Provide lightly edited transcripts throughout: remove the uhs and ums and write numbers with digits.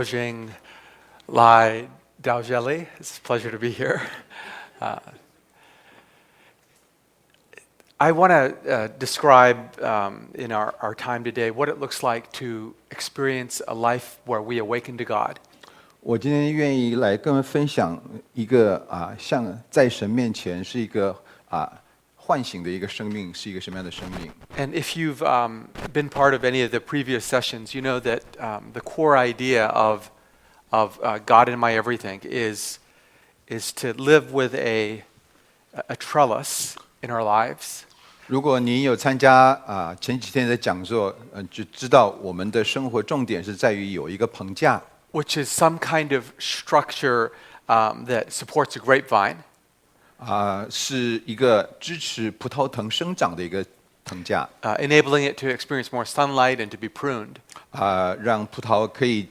Rojing Lai Daojeli. It's a pleasure to be here. I want to describe in our time today what it looks like to experience a life where we awaken to God. 我今天愿意来跟我们分享一个像在神面前是一个唤醒的一个生命，是一个什么样的生命？ And if you've been part of any of the previous sessions, you know that the core idea of God in my everything is to live with a trellis in our lives. 如果你有参加前几天的讲座，就知道我们的生活重点是在于有一个棚架。 Which is some kind of structure that supports a grapevine. 是一个支持葡萄藤生长的一个藤架。Enabling it to experience more sunlight and to be pruned. 让葡萄可以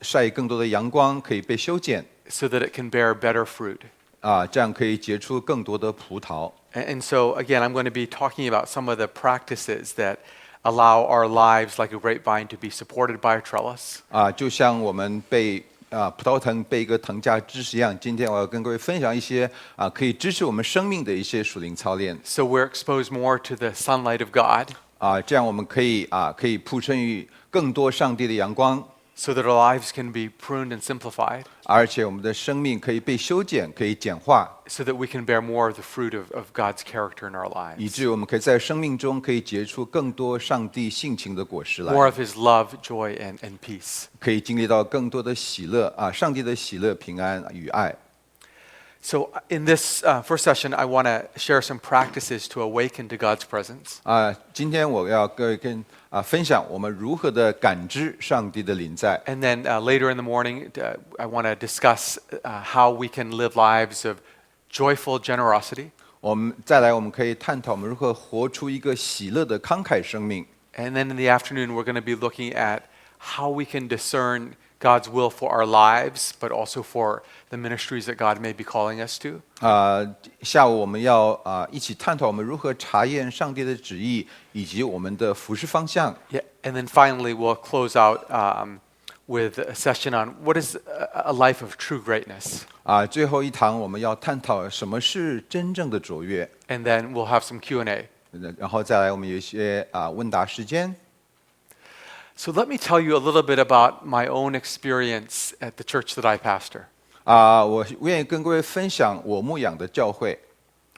晒更多的阳光，可以被修剪。 So that it can bear better fruit. 这样可以结出更多的葡萄。 And so again, I'm going to be talking about some of the practices that allow our lives like a grapevine to be supported by a trellis. 就像我们被葡萄藤被一个藤架支持一样，今天我要跟各位分享一些可以支持我们生命的一些属灵操练。 So we're exposed more to the sunlight of God. 这样我们可以铺陈于更多上帝的阳光。 So that our lives can be pruned and simplified. 而且我们的生命可以被修剪，可以简化。 So that we can bear more of the fruit of God's character in our 以 lives. 致我们可以在生命中可以结出更多上帝性情的果实来。 More of His love, joy, and peace. 可以经历到更多的喜乐上帝的喜乐、平安与爱。 So in this first session, I want to share some practices to awaken to God's presence. 今天我要各位跟分享我们如何的感知上帝的临在。 And then later in the morning, I want to discuss how we can live lives of joyful generosity. 我们再来，我们可以探讨我们如何活出一个喜乐的慷慨生命。 And then in the afternoon, we're going to be looking at how we can discern God's will for our lives, but also for the ministries that God may be calling us to. 下午我们要一起探讨我们如何查验上帝的旨意以及我们的服事方向。 Yeah, and then finally, we'll close out with a session on what is a life of true greatness. 最后一堂我们要探讨什么是真正的卓越。 And then we'll have some Q&A. 然后再来，我们有一些问答时间。 So let me tell you a little bit about my own experience at the church that I pastor. 我愿意跟各位分享我牧养的教会。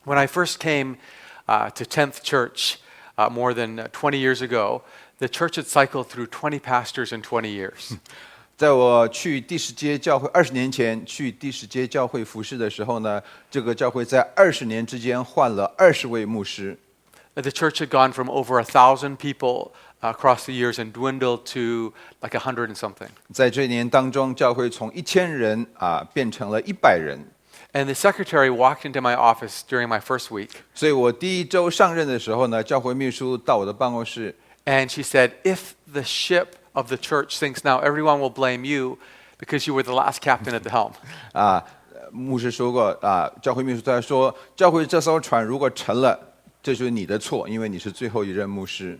When I first came to 10th Church more than 20 years ago, the church had cycled through 20 pastors in 20 years. 在我去第十街教会20年前去第十街教会服事的时候呢，这个教会在20年之间换了20位牧师。 The church had gone from over 1,000 people across the years and dwindled to like 100 and something. 在这一年当中，教会从1000人变成了100人。 And the secretary walked into my office during my first week. 所以我第一周上任的时候呢，教会秘书到我的办公室， And she said, if the ship of the church sinks now, everyone will blame you because you were the last captain at the helm. 牧师说过教会秘书他说，教会这艘船如果沉了，这就是你的错，因为你是最后一任牧师。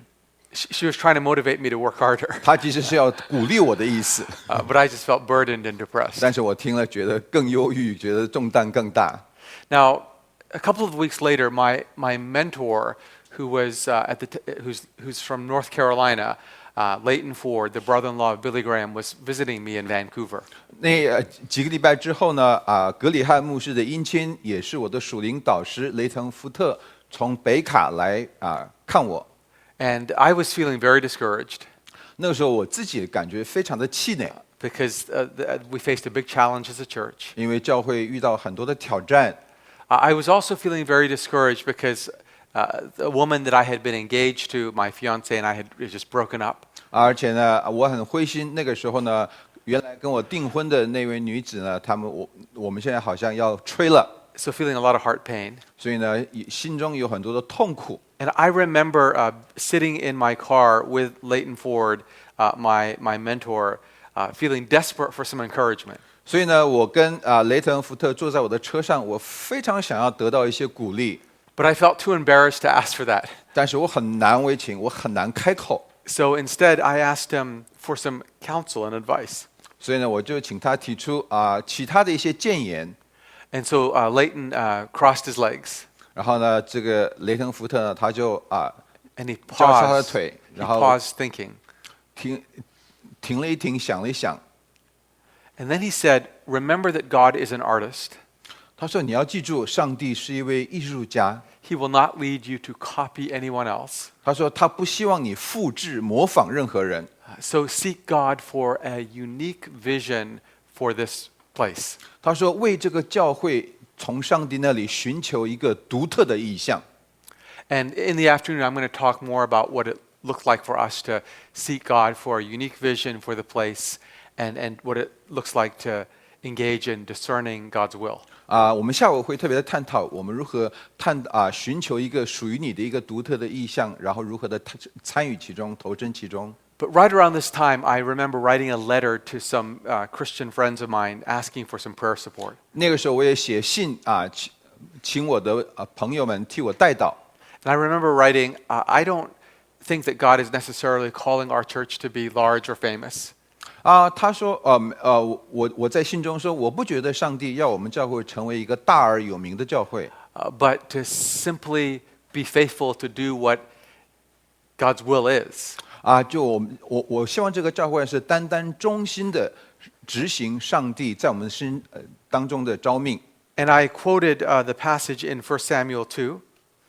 She was trying to motivate me to work harder. 他其实是要鼓励我的意思， But I just felt burdened and depressed. 但是我听了觉得更忧郁，觉得重担更大。 Now, a couple of weeks later, my mentor, who was who's from North Carolina, Leighton Ford, the brother-in-law of Billy Graham, was visiting me in Vancouver. 那几个礼拜之后呢，格里汉牧师的姻亲也是我的属灵导师雷腾福特，从北卡来看我。 And I was feeling very discouraged. 那个时候我自己感觉非常的气馁， Because we faced a big challenge as a church. 因为教会遇到很多的挑战。 I was also feeling very discouraged because the woman that I had been engaged to, my fiancée, and I had just broken up. 而且呢，我很灰心。那个时候呢，原来跟我订婚的那位女子呢，我们现在好像要吹了， So feeling a lot of heart pain. 所以呢，心中有很多的痛苦。 And I remember sitting in my car with Leighton Ford, my mentor, feeling desperate for some encouragement. 所以呢，我跟雷腾福特坐在我的车上，我非常想要得到一些鼓励。 But I felt too embarrassed to ask for that. 但是我很难为情，我很难开口。So instead, I asked him for some counsel and advice. 所以呢，我就请他提出其他的一些谏言。And so Leighton crossed his legs. 然后呢，这个雷腾福特呢，他就And he 交叉他的 paused. 腿， He 然后 paused thinking. 停了一停，想了一想。And then he said, remember that God is an artist. 他说：“你要记住，上帝是一位艺术家。 He will not lead you to copy anyone else. 他说他不希望你复制、模仿任何人。 So seek God for a unique vision for this place. 他说为这个教会从上帝那里寻求一个独特的意象。 And in the afternoon, I'm going to talk more about what it looks like for us to seek God for a unique vision for the place and what it looks like to engage in discerning God's will. 我们下午会特别的探讨我们如何寻求一个属于你的一个独特的意象，然后如何的参与其中、投身其中。 But right around this time, I remember writing a letter to some Christian friends of mine asking for some prayer support. 那个时候我也写信请我的朋友们替我代祷。 And I remember writing, I don't think that God is necessarily calling our church to be large or famous. 他说我在信中说，我不觉得上帝要我们教会成为一个大而有名的教会， But to simply be faithful to do what God's will is. 就我希望这个教会是单单忠心的执行上帝在我们当中的召命。 And I quoted the passage in 1 Samuel 2.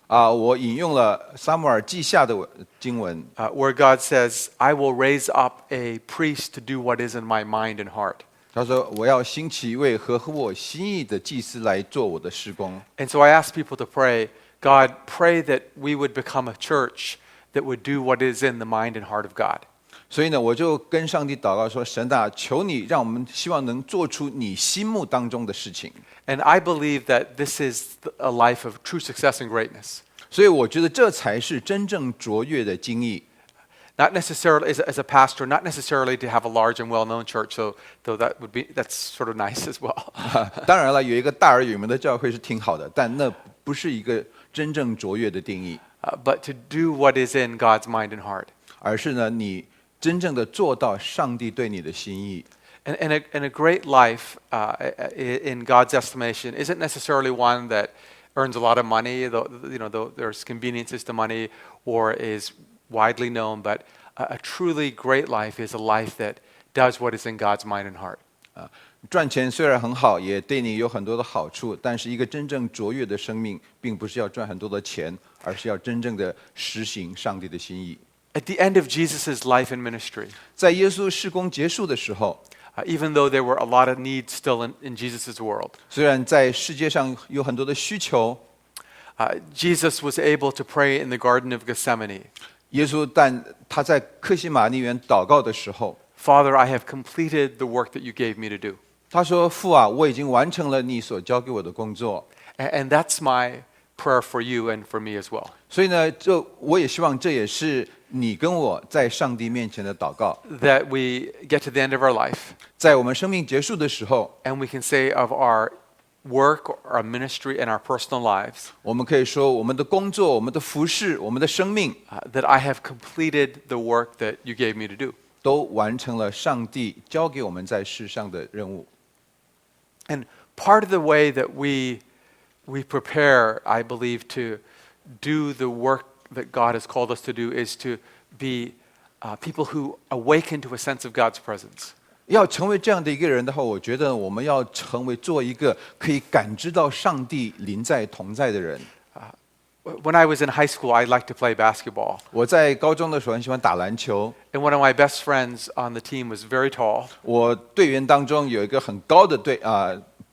我引用了撒母耳记下的经文， Where God says, I will raise up a priest to do what is in my mind and heart. 他说我要兴起一位合乎我心意的祭司来做我的事工。 And so I asked people to pray, God, pray that we would become a church that would do what is in the mind and heart of God. 所以呢，我就跟上帝祷告说：神啊，求你让我们希望能做出你心目当中的事情。 And I believe that this is a life of true success and greatness. 所以我觉得这才是真正卓越的经历。 Not necessarily as a pastor, not necessarily to have a large and well-known church, though that's sort of nice as well. 当然了，有一个大而有名的教会是挺好的，但那不是一个真正卓越的定义。 But to do what is in God's mind and heart. 而是呢，你真正的做到上帝对你的心意。 And a great life, in God's estimation, isn't necessarily one that earns a lot of money, though there's conveniences to money, or is widely known. But a truly great life is a life that does what is in God's mind and heart. 赚钱虽然很好，也对你有很多的好处，但是一个真正卓越的生命，并不是要赚很多的钱，而是要真正的实行上帝的心意。 At the end of Jesus' life and ministry, 在耶稣事工结束的时候， even though there were a lot of needs still in Jesus' world, 虽然在世界上有很多的需求， Jesus was able to pray in the Garden of Gethsemane. 耶稣但他在客西马尼园祷告的时候， Father, I have completed the work that you gave me to do. 他说：“父啊，我已经完成了你所交给我的工作。” And that's my prayer for you and for me as well. 所以呢，我也希望这也是你跟我在上帝面前的祷告。 That we get to the end of our life 在我们生命结束的时候， and we can say of our work, our ministry, and our personal lives, 我们可以说我们的工作、我们的服事、我们的生命， that I have completed the work that you gave me to do. 都完成了上帝交给我们在世上的任务。 And part of the way that we prepare, I believe, to do the work that God has called us to do is to be people who awaken to a sense of God's presence. 要成为这样的一个人的话，我觉得我们要做一个可以感知到上帝临在同在的人。 When I was in high school, I liked to play basketball. 我在高中的时候很喜欢打篮球， And one of my best friends on the team was very tall. 我队员当中有一个很高的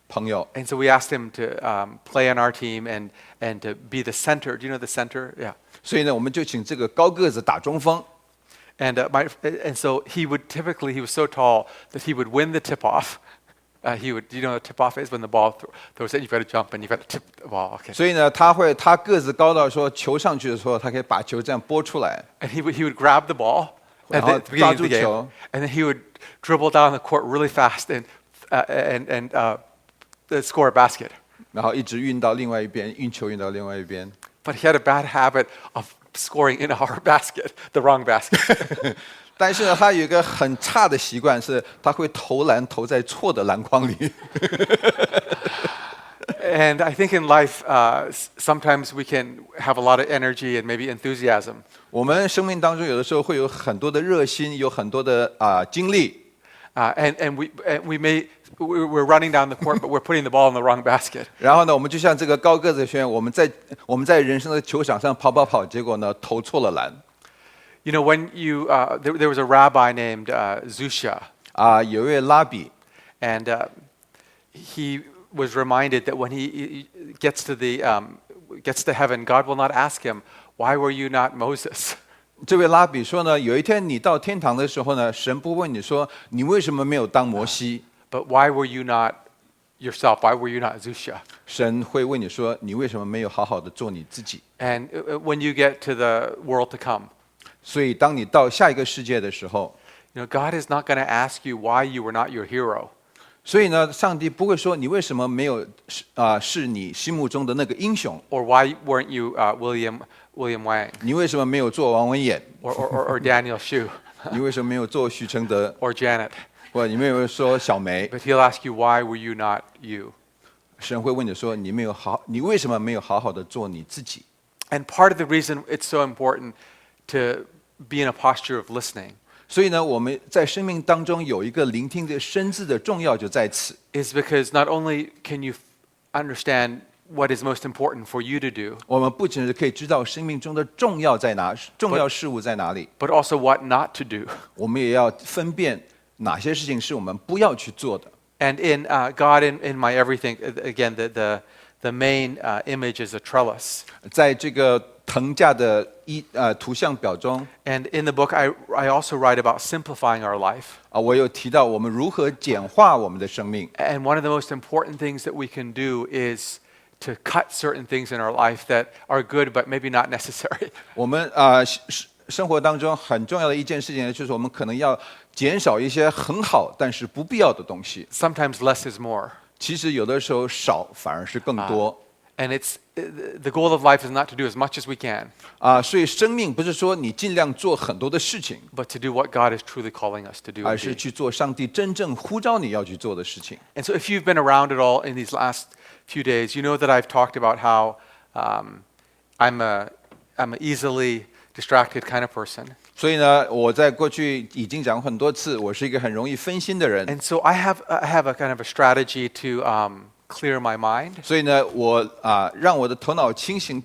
朋友， And so we asked him to play on our team and to be the center. Do you know the center? Yeah. 所以呢，我们就请这个高个子打中锋。 And so he was so tall that he would win the tip-off. You know what tip-off is? When the ball throws it, you've got to jump and you've got to tip the ball. Okay. 所以呢，他个子高到说球上去的时候，他可以把球这样拨出来， And he would grab the ball at the beginning of the game, and then he would dribble down the court really fast and score a basket. 然后一直运到另外一边，运球运到另外一边。 But he had a bad habit of scoring in our basket, the wrong basket. 但是呢，他有一个很差的习惯，是他会投篮投在错的篮筐里。And I think in life, sometimes we can have a lot of energy and maybe enthusiasm. 我们生命当中有的时候会有很多的热心，有很多的精力。And we're running down the court, but we're putting the ball in the wrong basket. 然后呢，我们就像这个高个子的学员，我们在人生的球场上跑，结果呢投错了篮。You know, when there was a rabbi named Zusha. 有一位拉比， And he was reminded that when he gets to heaven, God will not ask him, "Why were you not Moses?" 这位拉比说呢，有一天你到天堂的时候呢，神不问你说你为什么没有当摩西， But why were you not yourself? Why were you not Zusha? 神会问你说你为什么没有好好的做你自己。 And when you get to the world to come, 所以当你到下一个世界的时候， you know, God is not going to ask you why you were not your hero. 所以呢，上帝不会说你为什么没有是你心目中的那个英雄， Or why weren't you William Wang? 你为什么没有做王文衍， Or Daniel Xu? 你为什么没有做许承德， Or Janet? 或者你没有说小梅， But he'll ask you, why were you not you? 神会问你说你为什么没有好好的做你自己。 And part of the reason it's so important to be in a posture of listening 所以呢，我们在生命当中有一个聆听的深知的重要就在此， is because not only can you understand what is most important for you to do, 我们不仅是可以知道生命中的重要事物在哪里， but also what not to do. 我们也要分辨哪些事情是我们不要去做的。 And in God in my everything, again, the main image is a trellis. 在这个藤架的图像表中， And in the book, I also write about simplifying our life. 我有提到我们如何简化我们的生命。 And one of the most important things that we can do is to cut certain things in our life that are good but maybe not necessary. 我们生活当中很重要的一件事情呢，就是我们可能要减少一些很好但是不必要的东西。 Sometimes less is more. 其实有的时候少反而是更多。 And the goal of life is not to do as much as we can, 所以生命不是说你尽量做很多的事情， but to do what God is truly calling us to do. 而是去做上帝真正呼召你要去做的事情。 And so if you've been around at all in these last few days, you know that I've talked about how I'm an easily distracted kind of person. 所以呢，我在过去已经讲过很多次，我是一个很容易分心的人。 And so I have a kind of a strategy to clear my mind. 所以呢，我让我的头脑清醒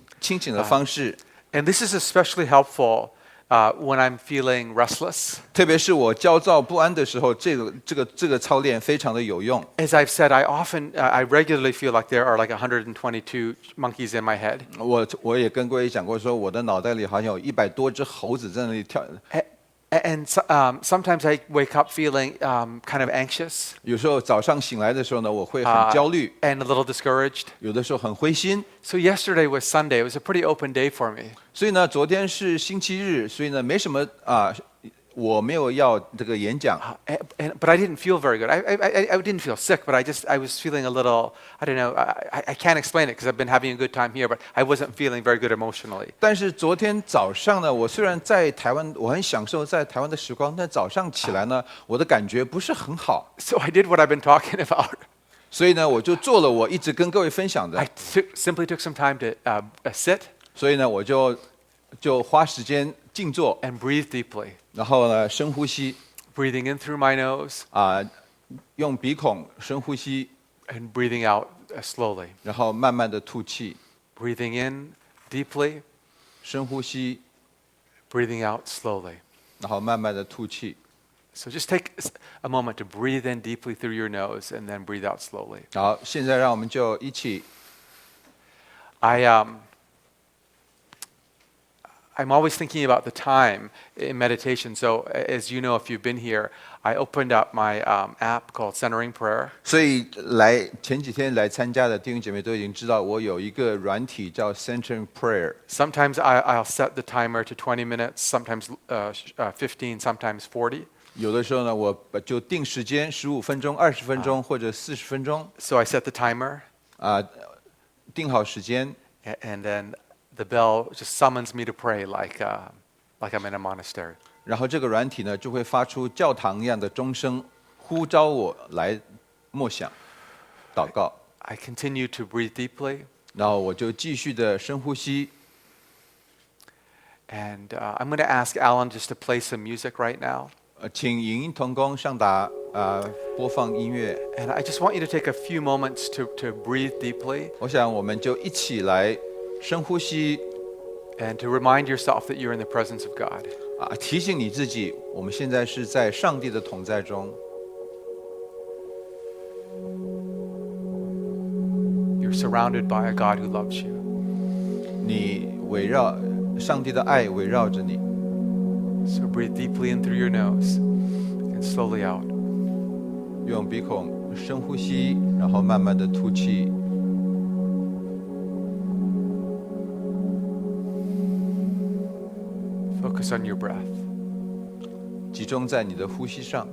的方式， And this is especially helpful when I'm feeling restless. 特别是我焦躁不安的时候，这个操练非常的有用。 As I've said, I regularly feel like there are like 122 monkeys in my head. 我也跟各位讲过，说我的脑袋里好像有100多只猴子在那里跳。 And sometimes I wake up feeling kind of anxious 有时候早上醒来的时候呢，我会很焦虑， and a little discouraged. 有的时候很灰心。 So yesterday was Sunday. It was a pretty open day for me. 所以呢，昨天是星期日，所以呢，没什么我没有要这个演讲。 But I didn't feel very good. I didn't feel sick, but I was feeling a little, I don't know, I can't explain it because I've been having a good time here, but I wasn't feeling very good emotionally. 但是昨天早上呢，我虽然在台湾，我很享受在台湾的时光，但早上起来呢，我的感觉不是很好。 So I did what I've been talking about. 所以呢，我就做了我一直跟各位分享的。 I simply took some time to sit 所以呢，我就花时间静坐， and breathe deeply, 然后呢，深呼吸， breathing in through my nose 用鼻孔深呼吸， and breathing out slowly. 然后慢慢的吐气， Breathing in deeply, 深呼吸， breathing out slowly. 然后慢慢的吐气。 So just take a moment to breathe in deeply through your nose and then breathe out slowly. 好，现在让我们就一起。 I'm always thinking about the time in meditation. So as you know, if you've been here, I opened up my app called Centering Prayer. 所以前几天来参加的弟兄姐妹都已经知道，我有一个软体叫 Centering Prayer。 Sometimes I'll set the timer to 20 minutes, sometimes 15, sometimes 40. 有的时候呢，我就定时间15分钟、20分钟或者40分钟。 So I set the timer, 定好时间， and then the bell just summons me to pray like I'm in a monastery. 然后这个软体呢就会发出教堂一样的钟声，呼召我来默想、祷告。I continue to breathe deeply. 然后我就继续的深呼吸。And I'm going to ask Alan just to play some music right now. 请影音同工上达播放音乐。And I just want you to take a few moments to breathe deeply. 我想我们就一起来深呼吸。And to remind yourself that you're in the presence of God. 提醒你自己，我们现在是在上帝的同在中。You're surrounded by a God who loves you. 你围绕上帝的爱围绕着你。So breathe deeply in through your nose and slowly out. 用鼻孔深呼吸，然后慢慢的吐气。Focus on your breath. 集中在你的呼吸上。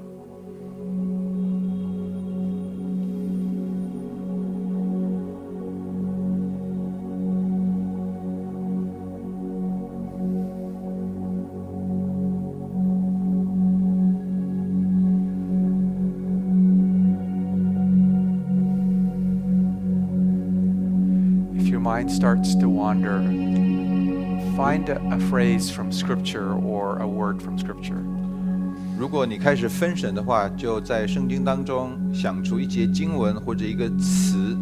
If your mind starts to wander, find a phrase from Scripture or a word from Scripture. 如果你开始分神的话，就在圣经当中想出一节经文或者一个词。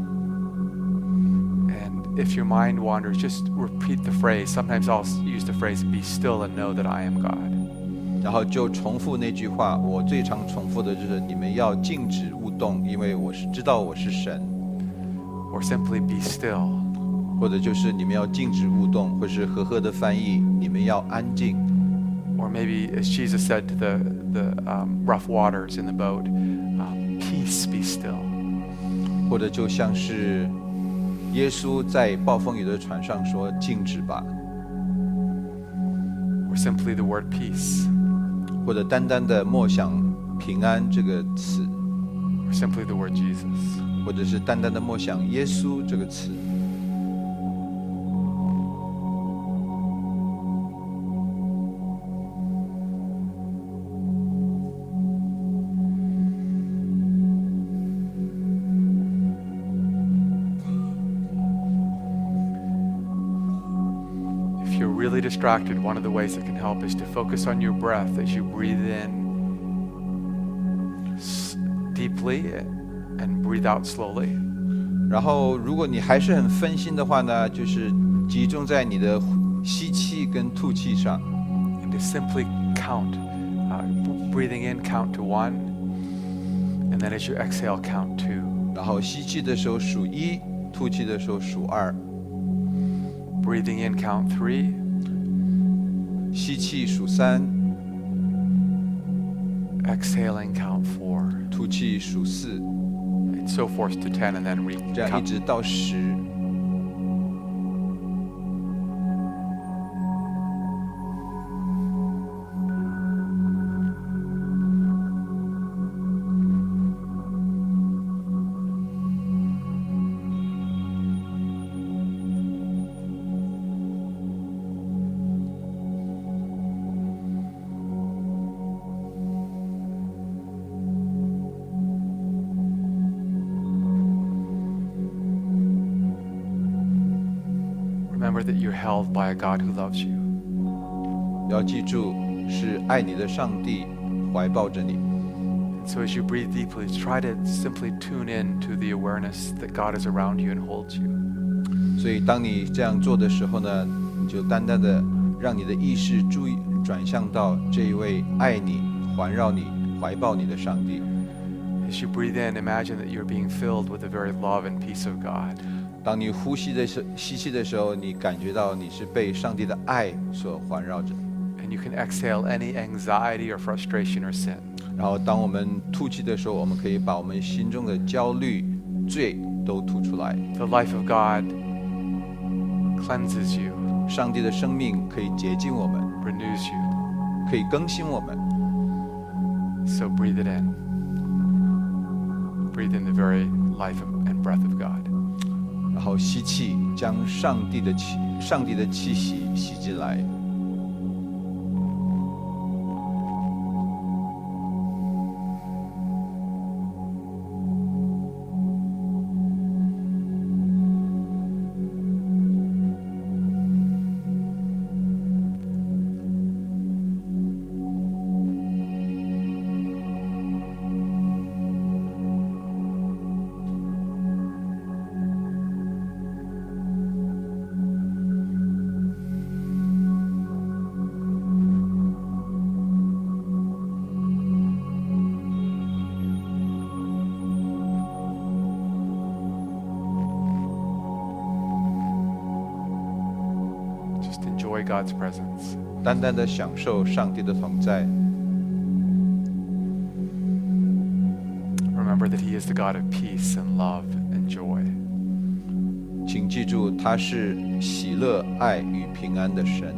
And if your mind wanders, just repeat the phrase. Sometimes I'll use the phrase, "Be still and know that I am God." 然后就重复那句话，我最常重复的就是你们要静止勿动，因为我是知道我是神。Or simply be still. 或者就是你们要静止勿动，或是和合的翻译，你们要安静。Or maybe, as Jesus said to the rough waters in the boat, "Peace, be still." 或者就像是耶稣在暴风雨的船上说：“静止吧。” Or simply the word peace. 或者单单的默想平安这个词。Or simply the word Jesus. 或者是单单的默想耶稣这个词。Really distracted, one of the ways that can help is to focus on your breath as you breathe in deeply and breathe out slowly. 然后，如果你还是很分心的话呢，就是集中在你的吸气跟吐气上。And to simply count, breathing in, count to 1, and then as you exhale, count 2. 然后吸气的时候数1，吐气的时候数2。Breathing in, count 3. 吸气数3， exhaling, count 4. 吐气数4， and so forth to 10, and then 这样一直到10。Remember that you're held by a God who loves you. 要记住，是爱你的上帝怀抱着你。And so as you breathe deeply, try to simply tune in to the awareness that God is around you and holds you. 所以当你这样做的时候呢，你就单单的让你的意识注意转向到这一位爱你、环绕你、怀抱你的上帝。As you breathe in, imagine that you're being filled with the very love and peace of God. 当你吸气的时候，你感觉到你是被上帝的爱所环绕着。And you can exhale any anxiety or frustration or sin. 然后当我们吐气的时候，我们可以把我们心中的焦虑、罪都吐出来。The life of God cleanses you, 上帝的生命可以洁净我们， renews you. 可以更新我们。So breathe it in. Breathe in the very life and breath of God. 然后吸气，将上帝的气息吸进来。God's presence. 单单的享受上帝的同在。Remember that He is the God of peace and love and joy. 请记住，他是喜乐、爱与平安的神。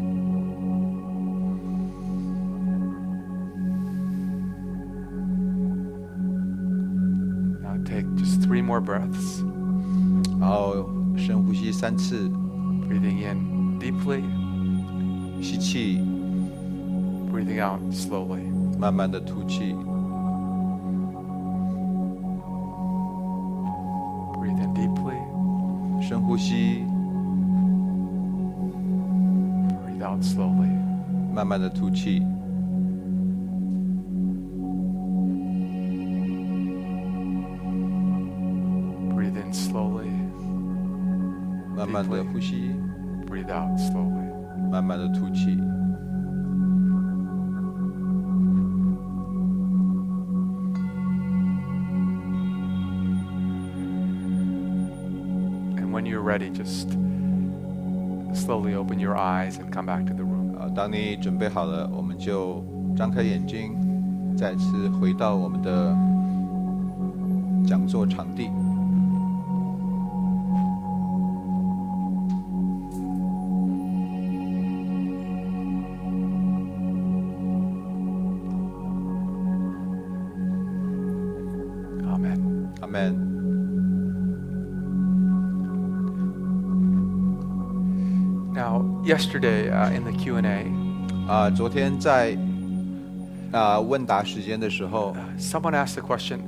Now take just 3 more breaths. 然后深呼吸3次， Breathing in deeply, 吸气， breathing out slowly. 慢慢的吐气。Breathe in deeply, 深呼吸， breathe out slowly. 慢慢的吐气。Breathe in slowly, 慢慢的呼吸， breathe out slowly. 慢慢的吐气。And when you're ready, just slowly open your eyes and come back to the room. 当你准备好了，我们就张开眼睛，再次回到我们的讲座场地。Amen. Amen。Now, yesterday in the Q&A, 昨天在问答时间的时候， someone asked the question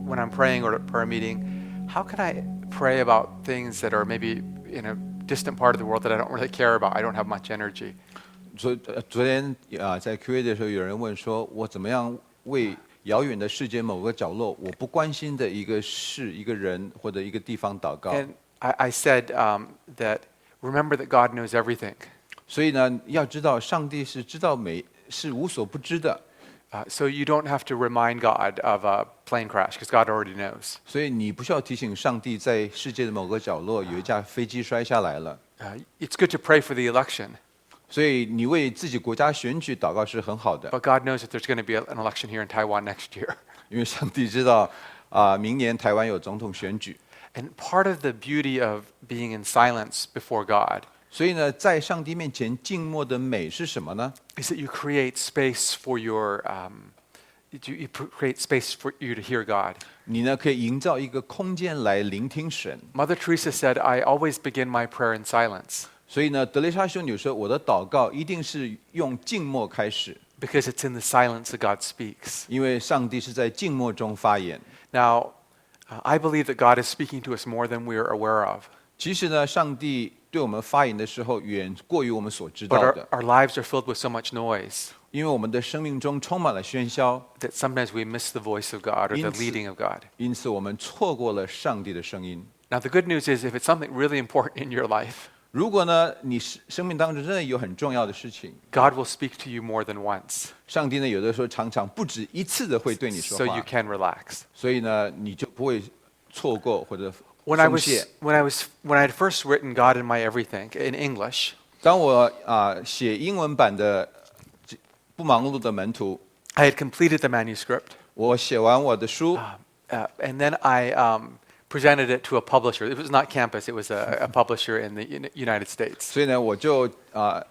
when I'm praying or at a prayer meeting, how can I pray about things that are maybe in a distant part of the world that I don't really care about? I don't have much energy. 昨天在 Q&A 的时候，有人问说，我怎么样为遥远的世界某个角落我不关心的一个事、一个人或者一个地方祷告？ And I said that remember that God knows everything. 所以呢，要知道上帝是知道是无所不知的。 So you don't have to remind God of a plane crash because God already knows. 所以你不需要提醒上帝，在世界的某个角落有一架飞机摔下来了。 It's good to pray for the election, 所以你为自己国家选举祷告是很好的， but God knows that there's going to be an election here in Taiwan next year. 因为上帝知道明年台湾有总统选举。 And part of the beauty of being in silence before God 所以呢，在上帝面前静默的美是什么呢？ is that you create space for your you create space for you to hear God. 你呢可以营造一个空间来聆听神。 Mother Teresa said, "I always begin my prayer in silence 所以呢，德蕾莎修女说，我的祷告一定是用静默开始， because it's in the silence that God speaks." 因为上帝是在静默中发言。 Now, I believe that God is speaking to us more than we are aware of. 其实呢，上帝对我们发言的时候，远过于我们所知 But 道的， our lives are filled with so much noise 因为我们的生命中充满了喧嚣， that sometimes we miss the voice of God or the leading of God. 因此我们错过了上帝的声音。 Now, the good news is if it's something really important in your life, 如果呢，你生命当中真的有很重要的事情， God will speak to you more than once 上帝呢有的时候常常不止一次的会对你说 so you 话， can relax. 所以呢，你就不会错过或者 When I 松 was 懈。 when I had first written God in My Everything in English, 当我写英文版的不忙碌的门徒， I had completed the manuscript, 我写完我的书， and then I presented it to a publisher. It was not Campus; it was a publisher in the United States. 所以呢，我就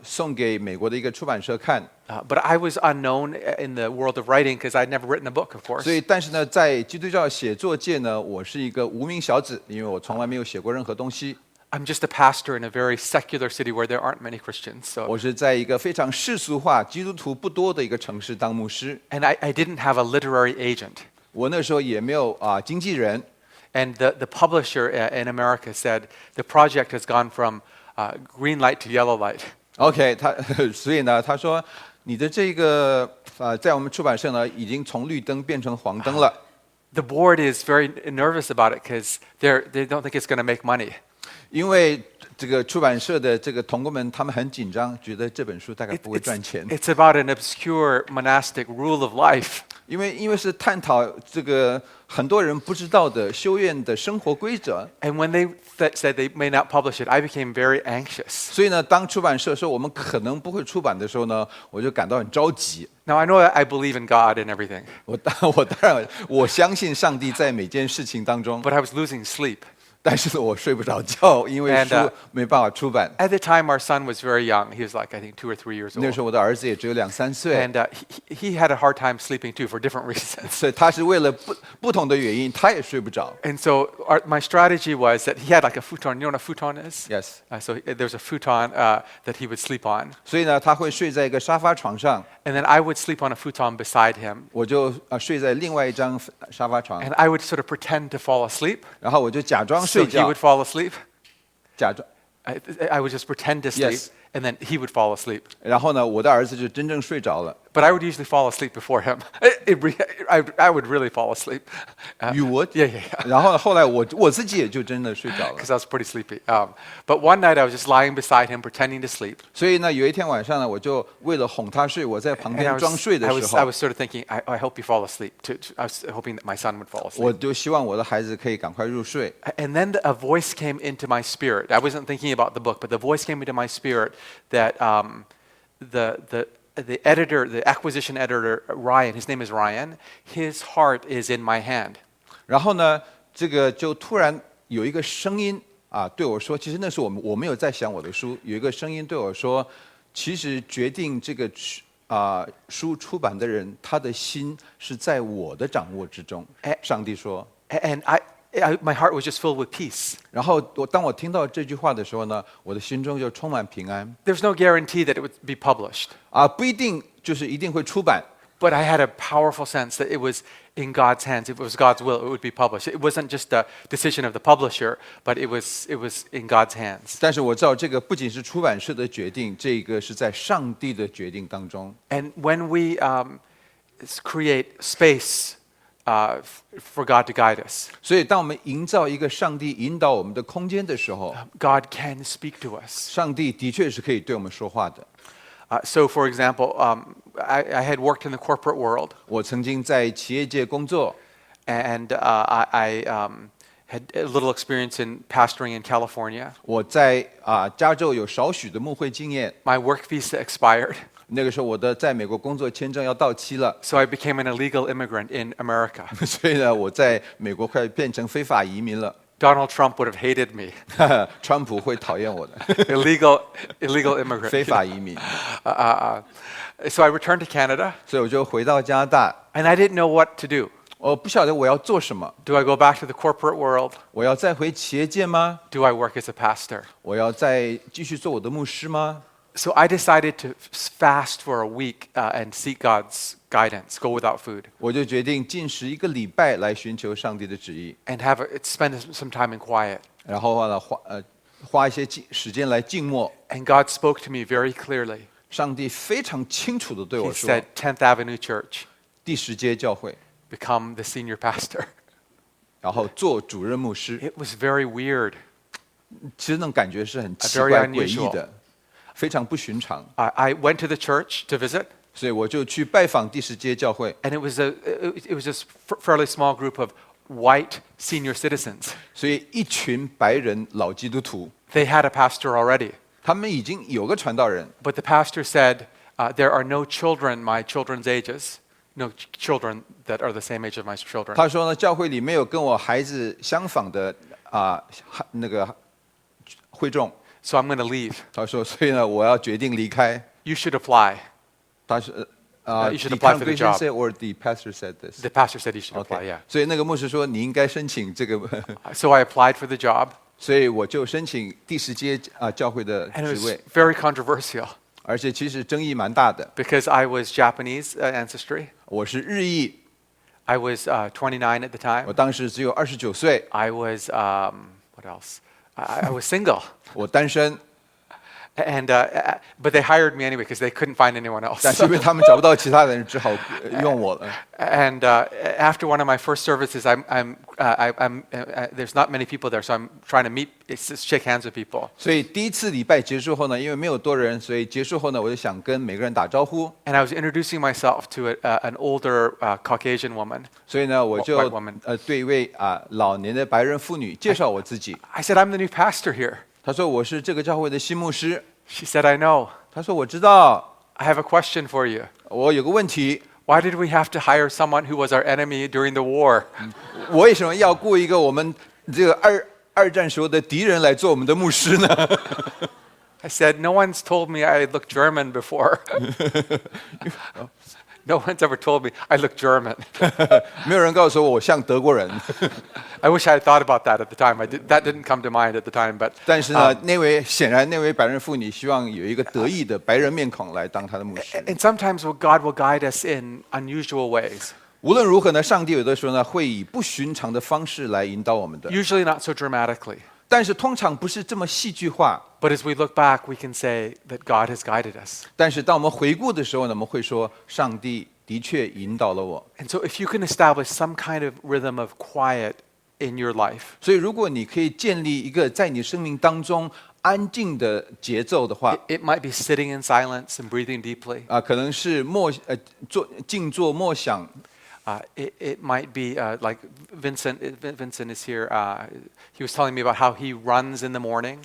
送给美国的一个出版社看。 But I was unknown in the world of writing because I'd never written a book, of course. 所以，但是呢，在基督教写作界呢，我是一个无名小子，因为我从来没有写过任何东西。 I'm just a pastor in a very secular city where there aren't many Christians. So, 我是在一个非常世俗化、基督徒不多的一个城市当牧师。 and I didn't have a literary agent. 我那时候也没有经纪人。 And the publisher in America said the project has gone from green light to yellow light. OK， 所以呢，他说你的这个在我们出版社呢，已经从绿灯变成黄灯了。 The board is very nervous about it because they don't think it's going to make money. 因为这个出版社的这个同工们，他们很紧张，觉得这本书大概不会赚钱。It's about an obscure monastic rule of life. 因为是探讨这个很多人不知道的修院的生活规则。And when they said they may not publish it, I became very anxious. 所以呢，当出版社说我们可能不会出版的时候呢，我就感到很着急。Now I know I believe in God and everything, 我相信上帝在每件事情当中， but I was losing sleep. 但是我睡不着觉，因为书没办法出版。At the time, our son was very young. He was like, I think, 2 or 3 years 那时 old. 候我的儿子也只有2-3岁， And he had a hard time sleeping too for different reasons. 所以他是为了不同的原因，他也睡不着。And so my strategy was that he had like a futon. You know what a futon is? Yes. So there's a futon that he would sleep on. 所以呢，他会睡在一个沙发床上， And then I would sleep on a futon beside him. 我就睡在另外一张沙发床， And I would sort of pretend to fall asleep. 然后我就假装 So 睡 he 觉 would，fall asleep. 假装， I would just pretend to sleep. Yes. And then he would fall asleep. 然后呢，我的儿子就真正睡着了。But I would usually fall asleep before him. I would really fall asleep. You would? Yeah, yeah, yeah. 然后后来我自己也就真的睡着了。 Because I was pretty sleepy. But one night I was just lying beside him, pretending to sleep. 所以呢，有一天晚上呢，我就为了哄他睡，我在旁 And I 边装睡的 I 时 was 候， sort of thinking, I hope you fall asleep. I was hoping that my son would fall 我 asleep. 就希望我的孩子可以赶快入睡。 And then a voice came into my spirit. I wasn't thinking about the book, but the voice came into my spirit that the editor, the acquisition editor, Ryan, his name is Ryan, his heart is in my hand. 然后呢，这个就突然有一个声音对我说，其实那时候我没有在想我的书，有一个声音对我说，其实决定这个书出版的人，他的心是在我的掌握之中。上帝说。 And my heart was just filled with peace. 然后当我听到这句话的时候呢，我的心中就充满平安。 There's no guarantee that it would be published. 不一定就是一定会出版。 But I had a powerful sense that it was in God's hands. If it was God's will, it would be published. It wasn't just a decision of the publisher, but it was in God's hands. 但是我知道这个不仅是出版社的决定，这个是在上帝的决定当中。 And when we create space for God to guide us, 所以当我们营造一个上帝引导我们的空间的时候， God can speak to us. 上帝的确是可以对我们说话的。 So, for example, I had worked in the corporate world, 我曾经在企业界工作， and I had a little experience in pastoring in California. 我在加州有少许的牧会经验。 My work visa expired, 那个时候我的在美国工作签证要到期了， so I became an illegal immigrant in America. 所以呢，我在美国快变成非法移民了。Donald Trump would have hated me. 川普会讨厌我的， illegal immigrant. 非法移民。 So I returned to Canada, 所以我就回到加拿大， and I didn't know what to do. 我不晓得我要做什么。 Do I go back to the corporate world? 我要再回企业界吗？ Do I work as a pastor? 我要再继续做我的牧师吗？ So I decided to fast for a week and seek God's guidance, go without food, 我就决定禁食1个礼拜来寻求上帝的旨意， and spend some time in quiet. 然后呢花一些时间来静默。 And God spoke to me very clearly. 上帝非常清楚地对 He 我说 said, 10th Avenue Church, 第10街教会， become the senior pastor. 然后做主任牧师。 It was very weird. 其实那种感觉是很奇 Very 怪、诡 unusual. 异的，非常不寻常。 I went to the church to visit, 所以我就去拜访第10街教会， and it was this fairly small group of white senior citizens. 所以一群白人老基督徒， They had a pastor already. 他们已经有个传道人， But the pastor said, there are no children my children's ages, no children that are the same age as my children. 他说呢，教会里没有跟我孩子相仿的那个会众。 So I'm going to leave. 他说，所以呢，我要决定离开。 You should apply. 他是You should the apply for the congregation job. said or the pastor said this. The pastor said you should apply, OK， yeah. 所以那个牧师说你应该申请这个， So I applied for the job, 所以我就申請第10街教會的 and it 職 was 位， very controversial 而且其實爭議蠻大的。 because I was Japanese ancestry. 我是日裔， I was 29 at the 我 time. 當時只有29歲， I was, what else? I was single. 我單身， But they hired me anyway because they couldn't find anyone else. 但是因为他们找不到其他人，只好用我了。And after one of my first services, there's not many people there, so I'm trying to shake hands with people. 所以第一次礼拜结束后呢，因为没有多人，所以结束后呢，我就想跟每个人打招呼。And I was introducing myself to an older Caucasian woman. 所以呢，我就 White woman. 对一位老年的白人妇女介绍我自己。I said, I'm the new pastor here. 她说我是这个教会的新牧师。She said, I know. 她说我知道。I have a question for you. 我有个问题。Why did we have to hire someone who was our enemy during the war? 为什么要雇一个我们这个二战时候的敌人来做我们的牧师呢？ I said, no one's told me I look German before. No one's ever told me I look German. 没有人告诉我像德国人。I wish I had thought about that at the time. That didn't come to mind at the time, but 但是呢，显然那位白人妇女希望有一个德裔的白人面孔来当她的牧师。And sometimes God will guide us in unusual ways. 无论如何呢，上帝有的时候呢会以不寻常的方式来引导我们的。Usually not so dramatically. 但是通常不是这么戏剧化。But as we look back, we can say that God has guided us. 但是当我们回顾的时候呢，我们会说上帝的确引导了我。And so if you can establish some kind of rhythm of quiet in your life. 所以如果你可以建立一个在你生命当中安静的节奏的话， It might be sitting in silence and breathing deeply. 可能是静坐默想。It might be like Vincent is here. He was telling me about how he runs in the morning.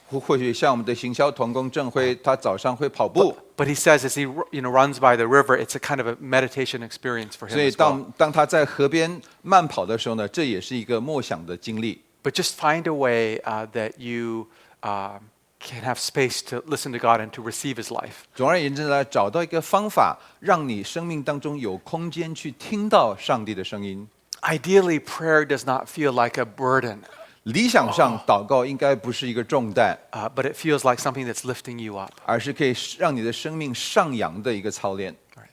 或许像我们的行销同工郑辉，他早上会跑步。But he says as he runs by the river, it's a kind of a meditation experience for him. 所以 as well. 当他在河边慢跑的时候呢，这也是一个默想的经历。But just find a way that you can have space to listen to God and to receive His life. 总而言之呢，找到一个方法，让你生命当中有空间去听到上帝的声音。Ideally, prayer does not feel like a burden. 理想上，祷告应该不是一个重担， But it feels like something that's lifting you up. 而是可以让你的生命上扬的一个操练。Right.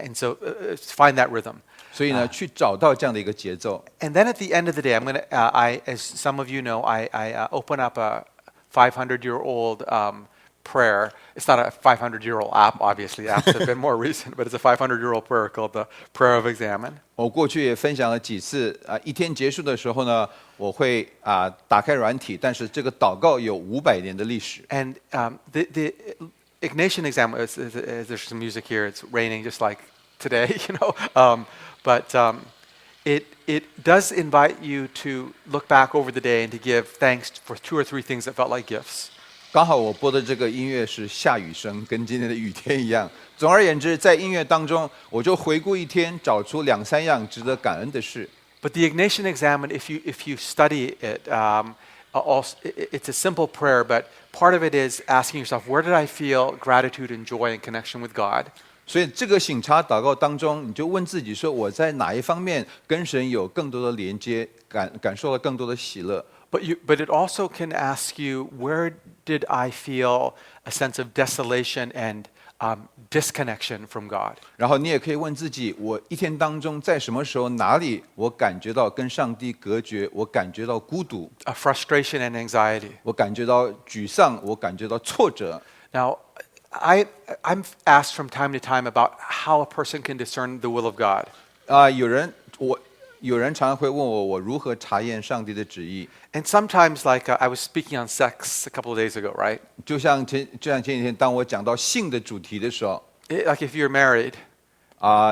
And so find that rhythm. 所以呢，去找到这样的一个节奏。And then at the end of the day, I'm going to, as some of you know, I open up a 500-year-old prayer. It's not a 500-year-old app, obviously. Apps have been more recent, but it's a 500-year-old prayer called the Prayer of Examine. 我过去也分享了几次一天结束的时候呢，我会打开软体，但是这个祷告有500年的历史。And the Ignatian Examine, there's some music here. It's raining just like today, but it does invite you to look back over the day and to give thanks for 2 or 3 things that felt like gifts. 刚好我播的这个音乐是下雨声，跟今天的雨天一样。总而言之，在音乐当中，我就回顾一天，找出2、3样值得感恩的事。But the Ignatian Examine, if you study it, it's a simple prayer, but part of it is asking yourself, where did I feel gratitude and joy and connection with God? 所以这个省察祷告当中，你就问自己说，我在哪一方面跟神有更多的连接，感受了更多的喜乐。But it also can ask you, where did I feel a sense of desolation and disconnection from God? 然后你也可以问自己，我一天当中在什么时候、哪里，我感觉到跟上帝隔绝，我感觉到孤独， Frustration and anxiety. 我感觉到沮丧，我感觉到挫折。Now, I'm asked from time to time about how a person can discern the will of God. 有人常常会问我如何查验上帝的旨意。And sometimes, like I was speaking on sex a couple of days ago, right? 就像前几天，当我讲到性的主题的时候， Like if you're married,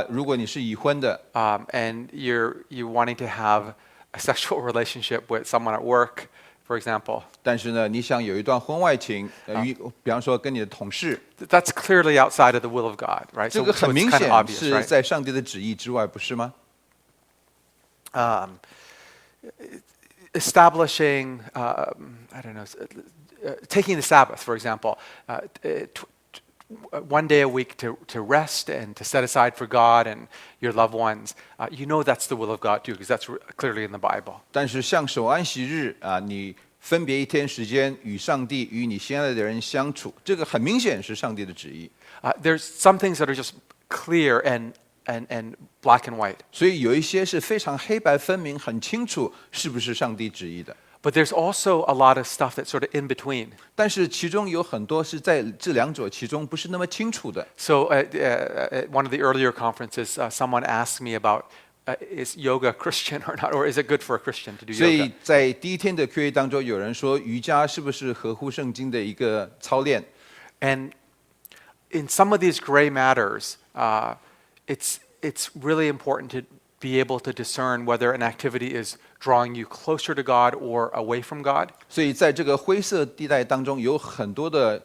如果你是已婚的， and you're wanting to have a sexual relationship with someone at work, for example. 但是呢，你想有一段婚外情，比方说跟你的同事， That's clearly outside of the will of God, right? 这个 So 很 it's 明 kind 显 of obvious, 是 right? 在上帝的旨意之外，不是吗？ Establishing, taking the Sabbath, for example, one day a week to rest and to set aside for God and your loved ones. That's the will of God too, because that's clearly in the Bible. 但是像守安息日你分别一天时间与上帝与你心爱的人相处，这个很明显是上帝的旨意。There's some things that are just clear and black and white. 所以有一些是非常黑白分明、很清楚，是不是上帝旨意的。But there's also a lot of stuff that's sort of in between. 但是其中有很多是在这两者其中不是那么清楚的。So at one of the earlier conferences, someone asked me about is yoga Christian or not, or is it good for a Christian to do 所以 yoga? 在第一天的 Q&A 当中，有人说瑜伽是不是合乎圣经的一个操练？ And in some of these gray matters, it's really important to be able to discern whether an activity is drawing you closer to God or away from God. 所以在这个灰色地带当中，有很多的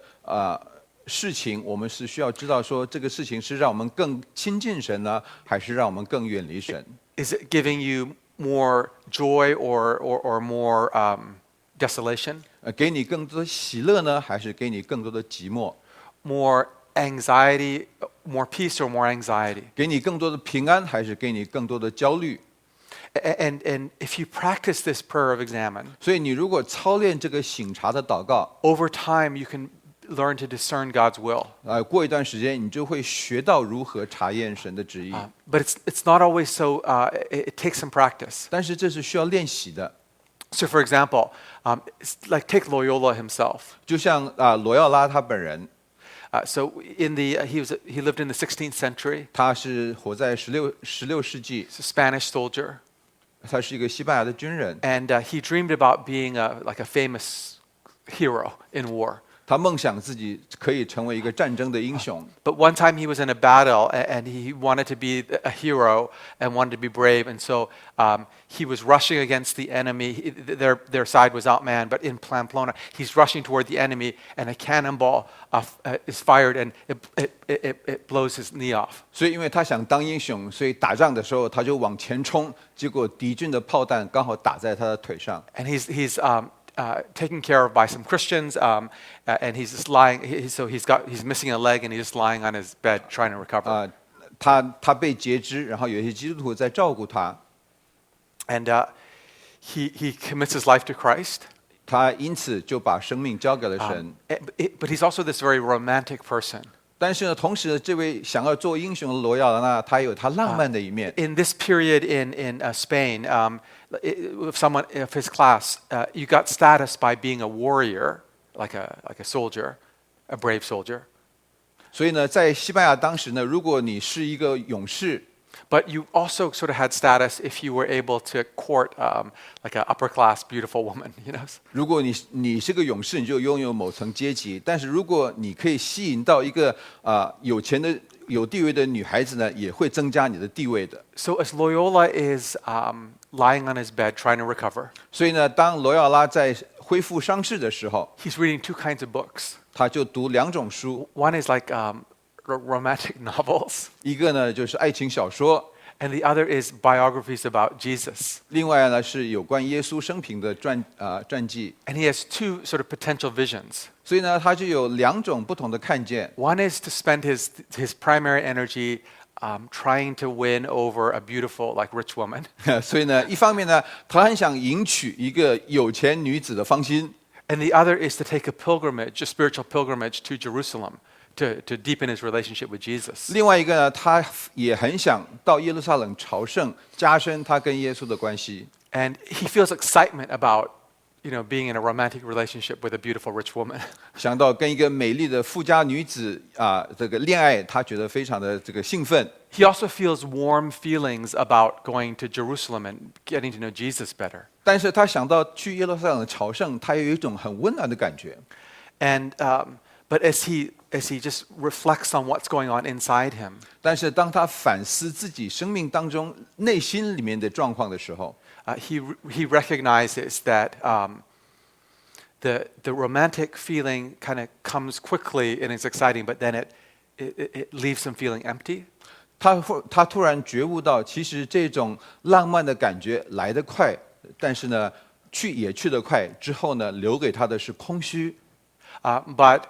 事情，我们是需要知道说，这个事情是让我们更亲近神呢，还是让我们更远离神？ Is it giving you more joy or more desolation? 给你更多的喜乐呢，还是给你更多的寂寞？ More anxiety, more peace or more anxiety? 给你更多的平安，还是给你更多的焦虑？ And if you practice this prayer of examine, 所以你如果操练这个省察的祷告， over time you can learn to discern God's will. 过一段时间你就会学到如何查验神的旨意。 But it's not always so, it takes some practice. 但是这是需要练习的。 So for example, like take Loyola himself. 就像罗耀拉他本人， So he lived in the 16th century. 他是活在16世纪， He's a Spanish soldier. 他是一个西班牙的军人， And he dreamed about being like a famous hero in war. 他梦想自己可以成为一个战争的英雄。 But one time he was in a battle and he wanted to be a hero and wanted to be brave. And so he was rushing against the enemy. Their side was outmanned, but in Pamplona, he's rushing toward the enemy and a cannonball is fired and it blows his knee off. 所以因为他想当英雄，所以打仗的时候他就往前冲，结果敌军的炮弹刚好打在他的腿上。 And he's taken care of by some Christians, and he's just lying. He's missing a leg, and he's just lying on his bed trying to recover. 他被截肢，然后有一些基督徒在照顾他， And he commits his life to Christ. 他因此就把生命交给了神。 But he's also this very romantic person. 但是呢，同时这位想要做英雄的罗耀拉，他有他浪漫的一面。 In this period in Spain, if someone of his class, you got status by being a warrior, like a soldier, a brave soldier. 所以呢，在西班牙当时呢，如果你是一个勇士， But you also sort of had status if you were able to court like an upper class beautiful woman, you know. 如果你是个勇士，你就拥有某层阶级。但是如果你可以吸引到一个有钱的、有地位的女孩子呢，也会增加你的地位的。 So as Loyola is lying on his bed trying to recover, 所以呢，当罗耀拉在恢复伤势的时候， he's reading two kinds of books. 他就读两种书， One is like romantic novels, 一个呢就是爱情小说， and the other is biographies about Jesus. 另外呢是有关耶稣生平的传记。 And he has two sort of potential visions. 所以呢，他就有两种不同的看见。 One is to spend his primary energy trying to win over a beautiful, like rich woman. 所以呢，一方面呢，他很想迎娶一个有钱女子的芳心。 And the other is to take a pilgrimage, a spiritual pilgrimage to Jerusalem to deepen his relationship with Jesus. 另外一个呢，他也很想到耶路撒冷朝圣，加深他跟耶稣的关系。 And he feels excitement about, being in a romantic relationship with a beautiful rich woman. 想到跟一个美丽的富家女子这个恋爱，他觉得非常的这个兴奋。 He also feels warm feelings about going to Jerusalem and getting to know Jesus better. 但是他想到去耶路撒冷朝圣，他有一种很温暖的感觉。 And but as he just reflects on what's going on inside him, 但是当他反思自己生命当中内心里面的状况的时候， he recognizes that the romantic feeling kind of comes quickly and is exciting, but then it leaves him feeling empty. 他突然觉悟到，其实这种浪漫的感觉来得快，但是呢，去得快，之后呢，留给他的是空虚。 But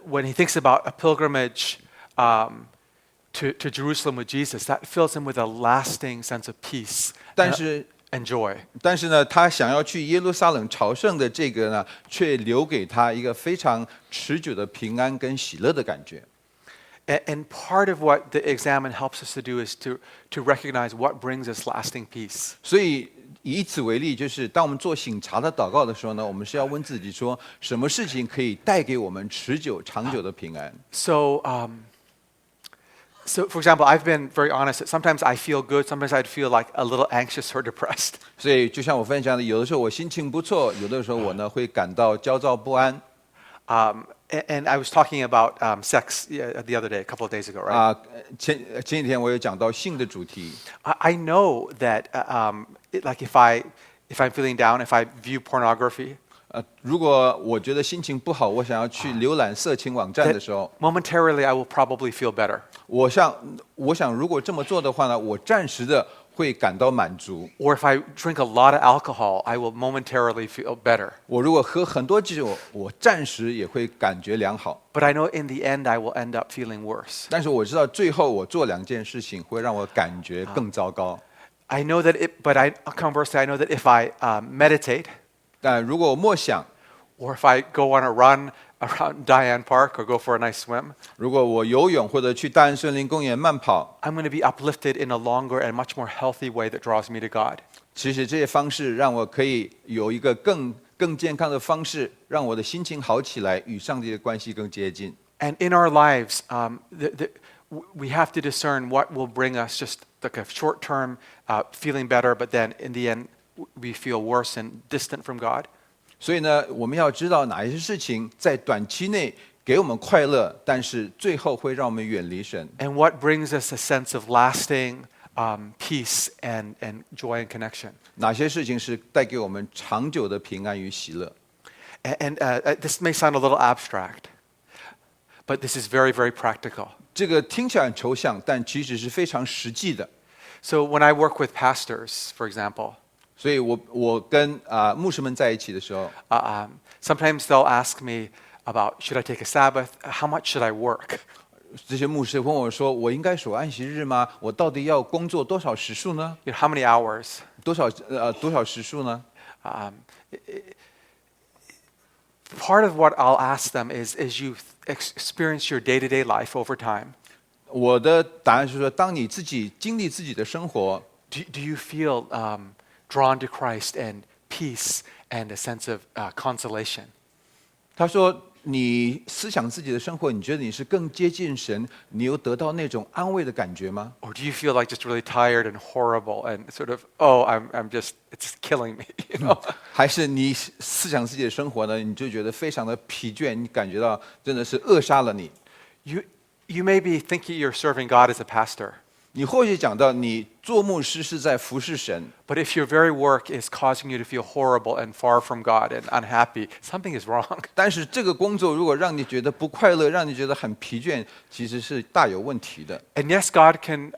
when he thinks about a pilgrimage to Jerusalem with Jesus, that fills him with a lasting sense of peace 但是 and joy. 但是呢，他想要去耶路撒冷朝圣的这个呢，却留给他一个非常持久的平安跟喜乐的感觉。And part of what the examine helps us to do is to recognize what brings us lasting peace. 所以以此为例，就是当我们做省察的祷告的时候呢，我们是要问自己说，什么事情可以带给我们持久、长久的平安？ So, for example, I've been very honest that sometimes I feel good, sometimes I'd feel like a little anxious or depressed. 所以就像我分享的，有的时候我心情不错，有的时候我呢会感到焦躁不安。And I was talking about sex the other day, a couple of days ago, right? 前几天我有讲到性的主题。I know that like if I'm feeling down, if I view pornography, 如果我觉得心情不好，我想要去浏览色情网站的时候， momentarily I will probably feel better. 我想如果这么做的话呢，我暂时的会感到满足。 Or if I drink a lot of alcohol, I will momentarily feel better. 我如果喝很多酒，我暂时也会感觉良好。 But I know in the end I will end up feeling worse. 但是我知道最后我做两件事情会让我感觉更糟糕。I know that conversely, I know that if I meditate, 但如果我默想， or if I go on a run around Diane Park or go for a nice swim, 如果我游泳或者去大安森林公园慢跑， I'm going to be uplifted in a longer and much more healthy way that draws me to God. 其实这些方式让我可以有一个更健康的方式，让我的心情好起来，与上帝的关系更接近。 And in our lives, we have to discern what will bring us just like a short-term feeling better, but then in the end we feel worse and distant from God. 所以呢，我们要知道哪一些事情在短期内给我们快乐，但是最后会让我们远离神。 And what brings us a sense of lasting peace and joy and connection. 哪些事情是带给我们长久的平安与喜乐？ And this may sound a little abstract, but this is very, very practical. 这个听起来很抽象，但其实是非常实际的。 So when I work with pastors, for example, 所以我跟牧师们在一起的时候， sometimes they'll ask me about should I take a Sabbath? How much should I work? 这些牧师问我说：“我应该守安息日吗？我到底要工作多少时数呢？ How many hours? 多少时数呢？” Part of what I'll ask them is you experience your day-to-day life over time, 我的答案是说，当你自己经历自己的生活， do you feel drawn to Christ and peace and a sense of consolation? 他说你思想自己的生活，你觉得你是更接近神，你有得到那种安慰的感觉吗？ Or do you feel like just really tired and horrible and sort of, it's killing me, you know? 还是你思想自己的生活呢？你就觉得非常的疲倦，你感觉到真的是扼杀了你。 You may be thinking you're serving God as a pastor, 你或许讲到你做牧师是在服侍神， but if your very work is causing you to feel horrible and far from God and unhappy, something is wrong. 但是这个工作如果让你觉得不快乐，让你觉得很疲倦，其实是大有问题的。 And yes, God can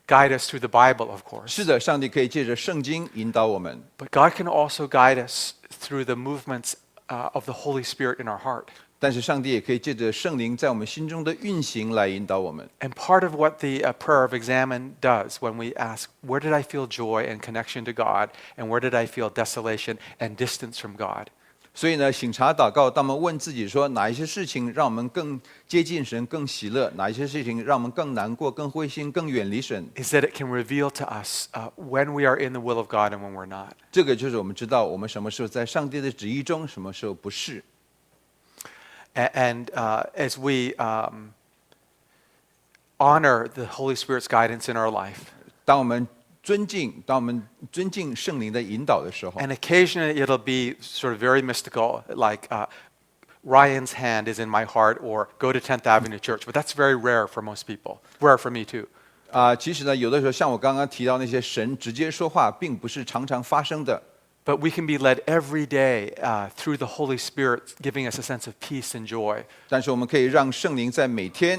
guide us through the Bible, of course. 是的，上帝可以借着圣经引导我们， But God can also guide us through the movements of the Holy Spirit in our heart. 但是上帝也可以借着圣灵在我们心中的运行来引导我们。 And part of what the prayer of examine does when we ask, where did I feel joy and connection to God, and where did I feel desolation and distance from God? 所以呢，省察祷告，当我们问自己说，哪一些事情让我们更接近神、更喜乐？哪一些事情让我们更难过、更灰心、更远离神？ Is that it can reveal to us when we are in the will of God and when we're not. 这个就是我们知道我们什么时候在上帝的旨意中，什么时候不是。 And as we honor the Holy Spirit's guidance in our life, 当我们尊敬圣灵的引导的时候， and occasionally it'll be sort of very mystical, like Ryan's hand is in my heart, or go to 10th Avenue Church. But that's very rare for most people. Rare for me too. 其实呢，有的时候像我刚刚提到那些神直接说话，并不是常常发生的。 But we can be led every day through the Holy Spirit, giving us a sense of peace and joy. 但是我们可以让圣灵在每天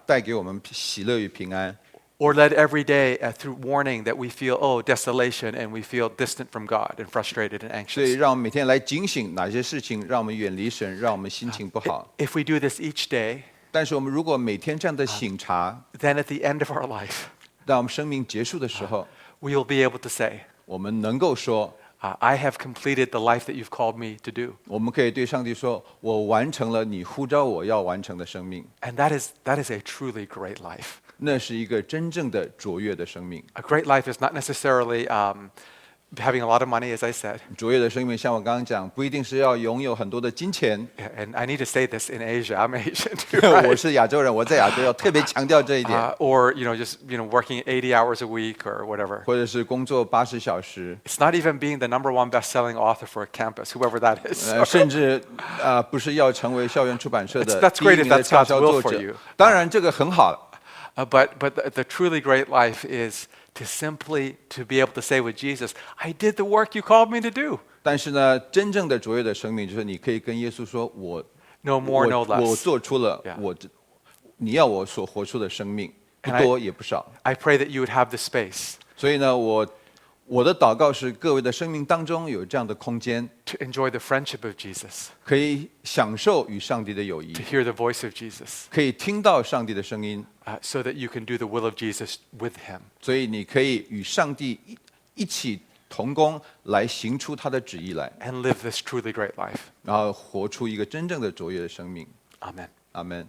带给我们喜乐与平安。 Or led every day through warning that we feel, desolation, and we feel distant from God and frustrated and 所以 anxious. 让我们每天来警醒哪些事情让我们远离神，让我们心情不好。 If we do this each day, 但是我们如果每天这样的省察， then at the end of our life, 当我们生命结束的时候， we will be able to say, 我们能够说， I have completed the life that you've called me to do. 我们可以对上帝说：“我完成了你呼召我要完成的生命。” And that is a truly great life. 那是一个真正的卓越的生命。A great life is not necessarily having a lot of money, as I said. 卓越的生命，像我刚刚讲，不一定是要拥有很多的金钱。And I need to say this in Asia. I'm Asian too, right? 我是亚洲人，我在亚洲要特别强调这一点。Or just working 80 hours a week or whatever. 或者是工作80小时。It's not even being the #1 best-selling author for a campus, whoever that is. 甚至不是要成为校园出版社的 That's 第一 great 名 if 的 that's 畅 God's 销 will 作 for 者 you.。当然，这个很好。But the truly great life is to simply to be able to say with Jesus, I did the work you called me to do. 但是呢，真正的卓越的生命就是你可以跟耶稣说：“我 No more, no 我 less. 做出了 Yeah. 你要我所活出的生命，不 And 多也不少。” I pray that you would have the space 所以呢，我的祷告是各位的生命当中有这样的空间， to enjoy the friendship of Jesus, 可以享受与上帝的友谊 to，hear the voice of Jesus, 可以听到上帝的声音， so that you can do the will of Jesus with him. 所以你可以与上帝一起同工，来行出他的旨意来， And live this truly great life. 然后活出一个真正的卓越的生命。 Amen. 阿门。